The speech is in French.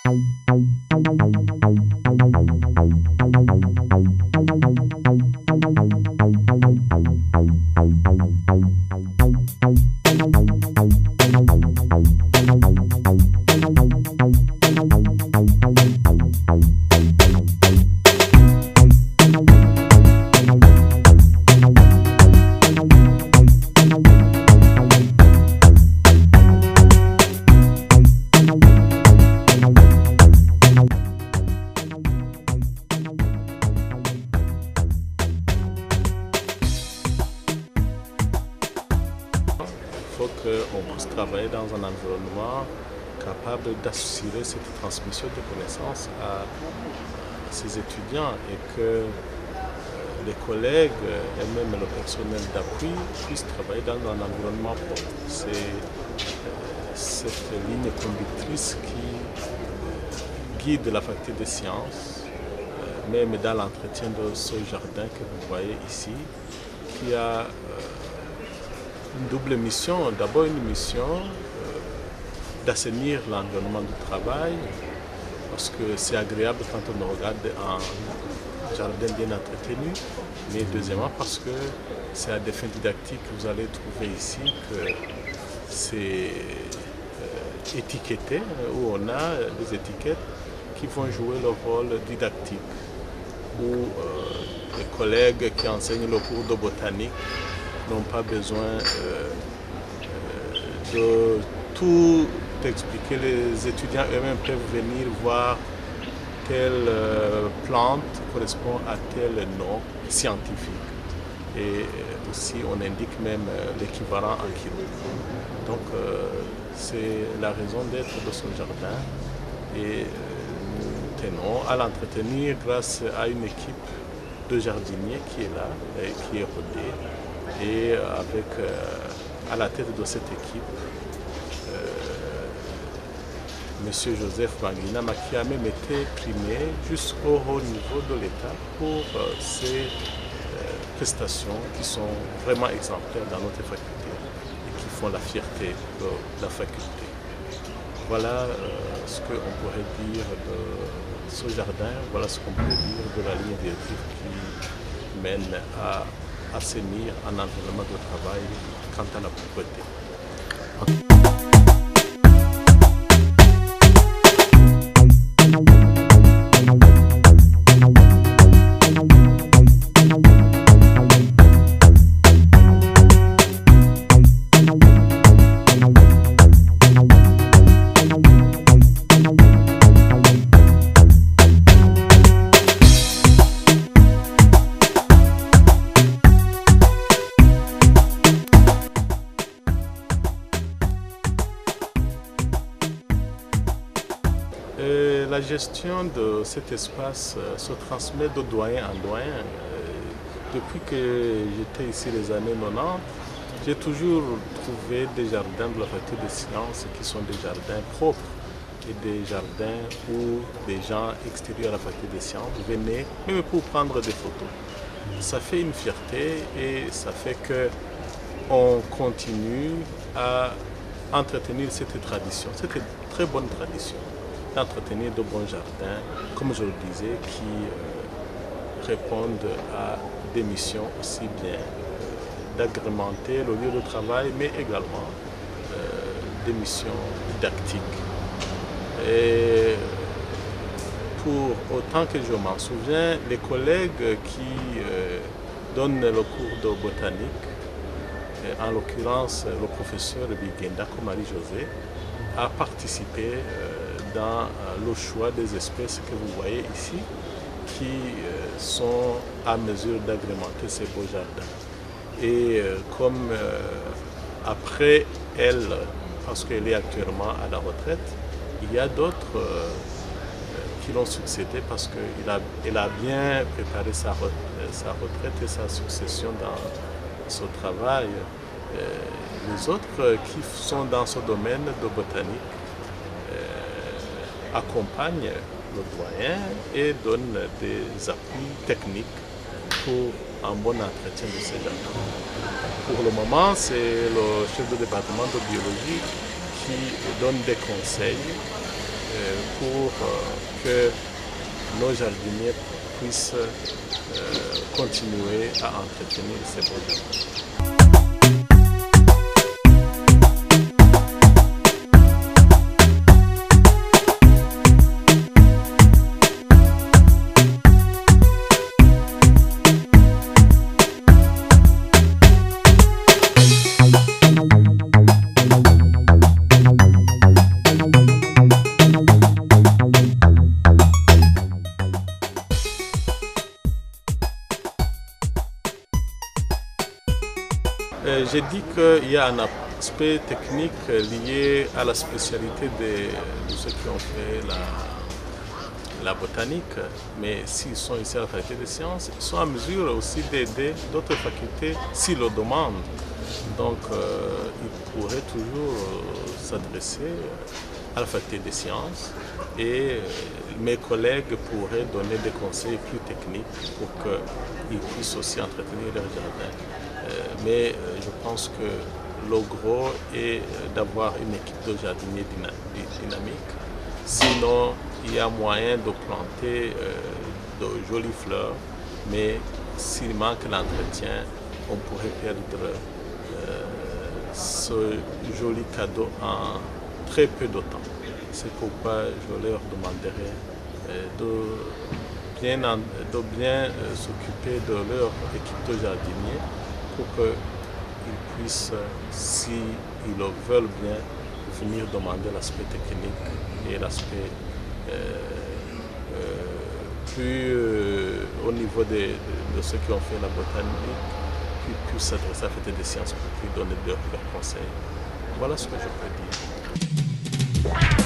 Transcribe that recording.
Il faut qu'on puisse travailler dans un environnement capable d'assurer cette transmission de connaissances à ses étudiants et que les collègues et même le personnel d'appui puissent travailler dans un environnement propre. C'est cette ligne conductrice qui guide la faculté des sciences, même dans l'entretien de ce jardin que vous voyez ici, qui a une double mission. D'abord une mission d'assainir l'environnement du travail, parce que c'est agréable quand on regarde un jardin bien entretenu, mais deuxièmement parce que c'est à des fins didactiques que vous allez trouver ici que c'est étiqueté, où on a des étiquettes qui vont jouer le rôle didactique, où les collègues qui enseignent le cours de botanique n'ont pas besoin de tout expliquer. Les étudiants eux-mêmes peuvent venir voir telle plante correspond à tel nom scientifique. Et aussi on indique même l'équivalent en kilo. Donc c'est la raison d'être de ce jardin. Et nous tenons à l'entretenir grâce à une équipe de jardiniers qui est là, et qui est rodée. Et avec à la tête de cette équipe, M. Joseph Banguinama, qui a même été primé jusqu'au haut niveau de l'État pour ses prestations qui sont vraiment exemplaires dans notre faculté et qui font la fierté de la faculté. Voilà ce qu'on pourrait dire de ce jardin, voilà ce qu'on pourrait dire de la ligne directive qui mène à assainir un environnement de travail quant à la propreté. La gestion de cet espace se transmet de doyen en doyen. Depuis que j'étais ici les années 90, j'ai toujours trouvé des jardins de la faculté des sciences qui sont des jardins propres et des jardins où des gens extérieurs à la faculté des sciences venaient, même pour prendre des photos. Ça fait une fierté et ça fait qu'on continue à entretenir cette tradition, cette très bonne tradition d'entretenir de bons jardins, comme je le disais, qui répondent à des missions aussi bien d'agrémenter le lieu de travail, mais également des missions didactiques. Et pour autant que je m'en souviens, les collègues qui donnent le cours de botanique, en l'occurrence le professeur Bigenda Marie-José, a participé dans le choix des espèces que vous voyez ici, qui sont à mesure d'agrémenter ces beaux jardins. Et comme après elle, parce qu'elle est actuellement à la retraite, il y a d'autres qui l'ont succédé parce qu'elle a bien préparé sa retraite et sa succession dans ce travail. Les autres qui sont dans ce domaine de botanique accompagnent le doyen et donnent des appuis techniques pour un bon entretien de ces jardins. Pour le moment, c'est le chef de département de biologie qui donne des conseils pour que nos jardiniers puissent continuer à entretenir ces beaux jardins. J'ai dit qu'il y a un aspect technique lié à la spécialité de ceux qui ont fait la botanique, mais s'ils sont ici à la faculté des sciences, ils sont en mesure aussi d'aider d'autres facultés s'ils le demandent. Donc ils pourraient toujours s'adresser à la faculté des sciences et mes collègues pourraient donner des conseils plus techniques pour qu'ils puissent aussi entretenir leur jardin. Mais je pense que le gros est d'avoir une équipe de jardiniers dynamique. Sinon, il y a moyen de planter de jolies fleurs, mais s'il manque l'entretien, on pourrait perdre ce joli cadeau en très peu de temps. C'est pourquoi je leur demanderai de bien s'occuper de leur équipe de jardiniers pour qu'ils puissent, s'ils le veulent bien, venir demander l'aspect technique et l'aspect plus au niveau de ceux qui ont fait la botanique, qui puissent s'adresser à la faculté des sciences pour lui donner leurs conseils. Voilà ce que je peux dire.